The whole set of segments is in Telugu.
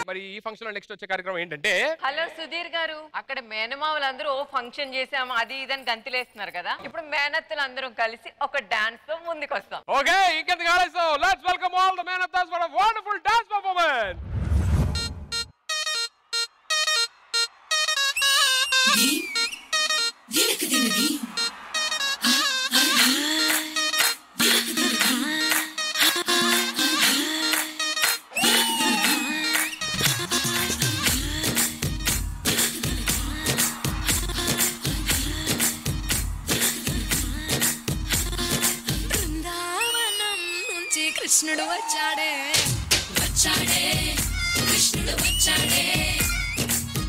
మరి ఈ ఫంక్షన్ లో నెక్స్ట్ వచ్చే కార్యక్రమం ఏంటంటే, హలో సుధీర్ గారు, అక్కడ మేనమావులందరూ ఓ ఫంక్షన్ చేసాము అది ఇదని గంతులేస్తున్నారు కదా, ఇప్పుడు మేనత్తలు అందరం కలిసి ఒక డాన్స్ తో ముందుకు వస్తాం. ఓకే, ఇంకెందుకు ఆలస్యం, లెట్స్ వెల్కమ్ ఆల్ ద మేనత్తాస్ for a wonderful dance performance. కృష్ణుడు వచ్చాడే వచ్చాడే కృష్ణుడు వచ్చాడే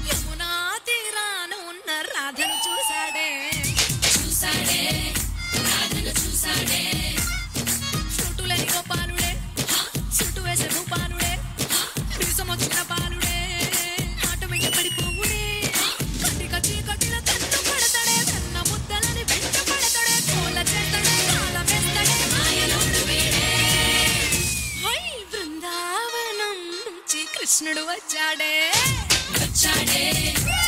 యమునా తీరాన ఉన్న రాధను చూసాడే చూసాడే రాధను చూసాడే చుట్టులేని గోపాలుడే చుట్టు వేసే భూపాలుడే విసమొచ్చిన పాలుడే ఆట వెంట పడిపోవుడే కటిక చీకటిలో కన్ను పడతాడే కన్న ముద్దలని వెంట పడతాడే తోల చేస్తాడే కాల వేస్తాడే మాయలోడు వీడే. కృష్ణుడు వచ్చాడే వచ్చాడే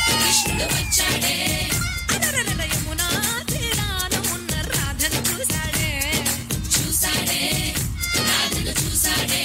కృష్ణుడు వచ్చాడే యమునా తీరాన ఉన్న రాధను చూసాడే చూసాడే రాధను చూసాడే.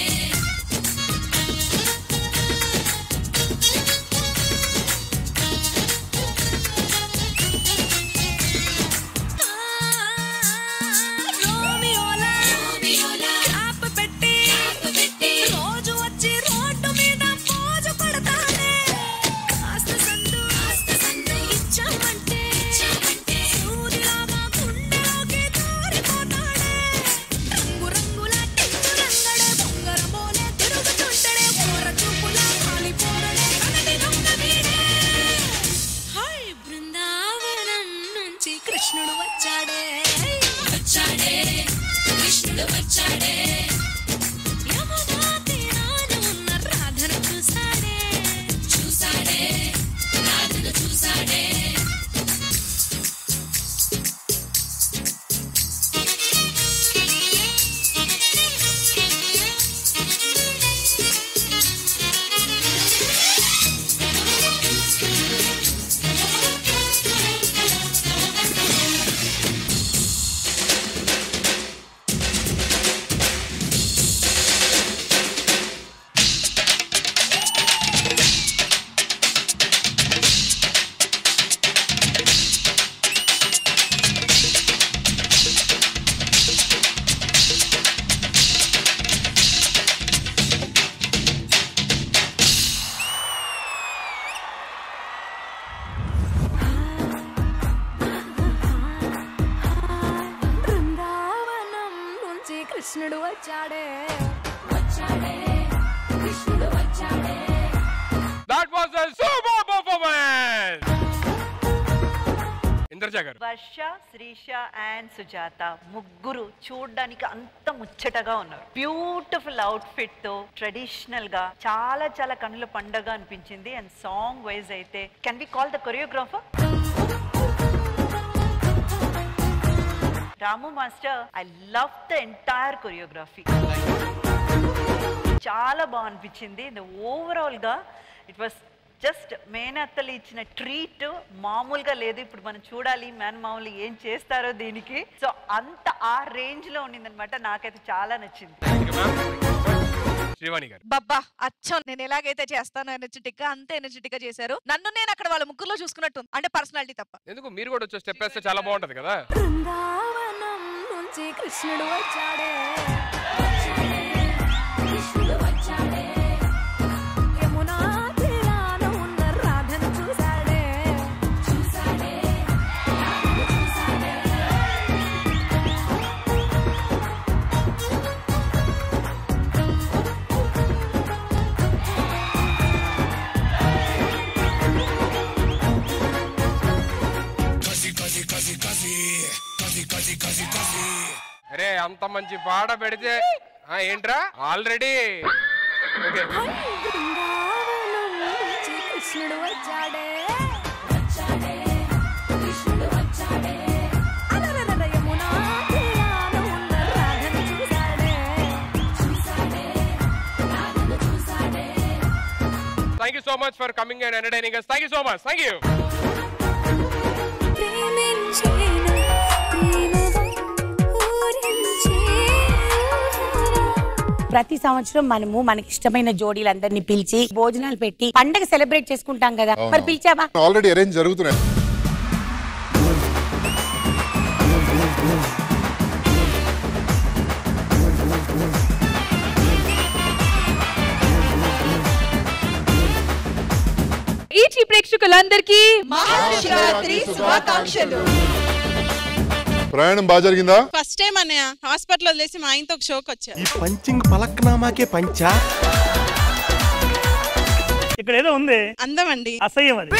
కృష్ణుడు వచ్చాడే వచ్చాడే కృష్ణుడు వచ్చాడే యమునా తీరాన ఉన్న రాధను చూసాడే చూసాడే రాధను చూసాడే. కృష్ణుడు వచ్చాడే వచ్చాడే కృష్ణుడు వచ్చాడే. That was a super performance. Indraja గారు, వర్ష, శ్రీష అండ్ సుజాత ముగ్గురు చూడడానికి అంత ముచ్చటగా ఉన్నారు. బ్యూటిఫుల్ అవుట్ ఫిట్ తో ట్రెడిషనల్ గా చాలా చాలా కన్నుల పండగ అనిపించింది. అండ్ సాంగ్ వైజ్ అయితే can we call the choreographer Ramu Master. I love the entire choreography. చాలా బాగా అనిపించింది. ఓవరాల్ గా ఇట్ వాస్ జస్ట్ మేనత్తలు ఇచ్చిన ట్రీట్ మామూలుగా లేదు. ఇప్పుడు మనం చూడాలి మేనమామూలు ఏం చేస్తారో దీనికి. సో అంత ఆ రేంజ్ లో ఉండిందనమాట. నాకైతే చాలా నచ్చింది. శ్రీవాణి గారు, బబ్బా అచ్చం నేను ఎలాగైతే చేస్తానో ఎనర్జెటిక్ గా అంతే ఎనర్జెటిక్ గా చేశారు. నన్ను నేను అక్కడ వాళ్ళ ముగ్గురులో చూసుకున్నట్టు, అంటే పర్సనాలిటీ తప్ప. ఎందుకు మీరు కూడా వచ్చి స్టెప్ వేస్తే చాలా బాగుంటది కదా. బృందావనం నుంచి కృష్ణుడు వచ్చాడే కృష్ణుడు వచ్చాడే యమునా తీరాన ఉన్న రాధను చూసాడే చూసాడే రాధను చూసాడే. అరే అంత మంచి పాట పెడితే ఏంట్రా ఆల్రెడీ కృష్ణుడు వచ్చాడే యమునా తీరాన ఉన్న రాధను చూసాడే చూసాడే రాధను చూసాడే. Thank you so much for coming and entertaining us. Thank you so much. Thank you. ప్రతి సంవత్సరం మనము మనకి ఇష్టమైన జోడీలందరినీ పిలిచి భోజనాలు పెట్టి పండగ సెలబ్రేట్ చేసుకుంటాం కదా. మరి పిలిచావా? ఆల్రెడీ అరేంజ్ జరుగుతున్నాయి. ఈచి ప్రేక్షకులందరికీ మహాశివరాత్రి శుభాకాంక్షలు. ప్రయాణం బాగా జరిగిందా? ఫస్ట్ టైం అన్నయ్య హాస్పిటల్ వదిలేసి మా ఆయనతో ఒక షోకి వచ్చా. ఈ పంచింగ్ పలక్నామాకే పంచా. ఇక్కడ ఏదో ఉంది అందమండి అసహ్యం అది.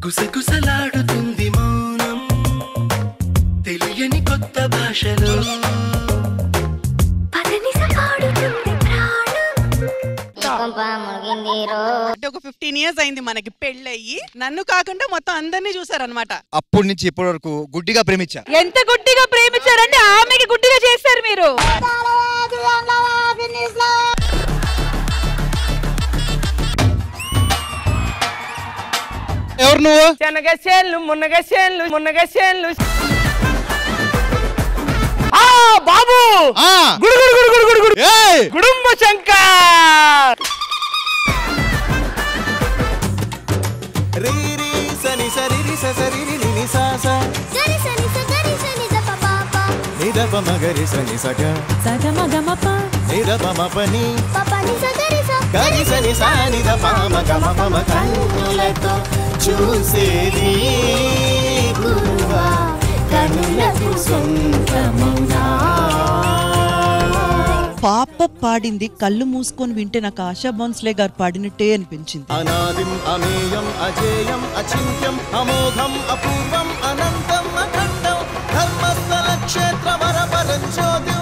గుసగుసలాడుతుంది మౌనం తెలియని కొత్త భాషలో. అంటే ఒక 15 years అయింది మనకి పెళ్ళయ్యి. నన్ను కాకుండా మొత్తం అందరినీ చూసారనమాట. అప్పటి నుంచి ఇప్పటి వరకు గుడ్డిగా ప్రేమించా. ఎంత గుడ్డిగా ప్రేమించారంటే ఆమెకి గుడ్డిగా చేశారు మీరు. ఎవరు నువ్వు? శనగసేన్లు మునగసేన్లు మునగసేన్లు. బాబు గుడు గుడు గుడు గుడు గుడు గుడు గుడుంబ శంకర్. రీ రీ సని సరి రి సరి రి ని సా సా సరి సని సరి సని జప పాప ని ద ప మ గ రి సని స గ సగ మగ మప ని ద ప మ ప ని పప ని సగరి స గ రి సని సా ని ద ప మ గ మ ప మ కన్నులతో చూసేది గురువా కన్నులకు సొంతమునా. పాప పాడింది కళ్ళు మూసుకొని వింటే నాకు ఆశా భోన్స్లే గారు పాడినట్టే అనిపించింది. అనాదిం అమేయం అజేయం అచింత్యం అమోఘం అపూర్వం అనంతం అఖండం ధర్మస్థల క్షేత్ర వరపరం జ్యోతిం.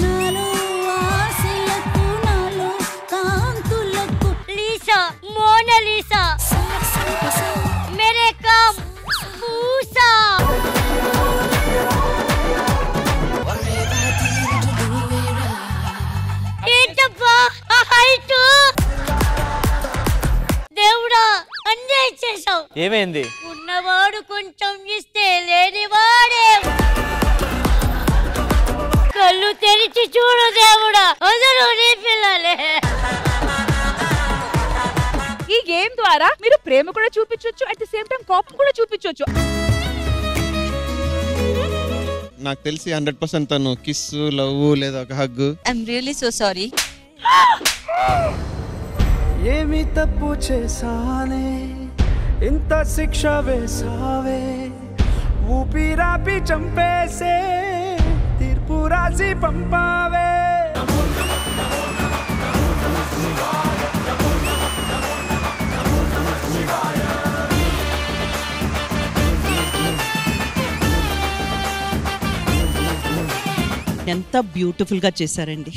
నాలో ఆశలకు నాలో కాంతులకు లీసా మోనాలిసా మేరే కామ్ పూసా. ఏంటబ్బా ఆ హైట్ దేవుడా అన్నీ ఇచ్చేసావు. ఏమైంది? ఉన్నవాడు కొంచెం ఇస్తే లేనివాడే. కళ్ళు తెరిచి చూడు దేవుడా అందరూ నీ పిల్లలే. ఈ గేమ్ ద్వారా మీరు ప్రేమ కూడా చూపించొచ్చు, అట్ ది సేమ్ టైం కోపం కూడా చూపించొచ్చు. నాకు తెలిసి 100% తను కిస్ లవ్ లేదా ఒక hug. I'm really so sorry. ఏమి తప్పు చేసానే ఇంత శిక్ష వేసావే ఊపిరాపి చంపేసే తీర్పు రాసి పంపావే. ఎంత బ్యూటిఫుల్ గా చేశారండి.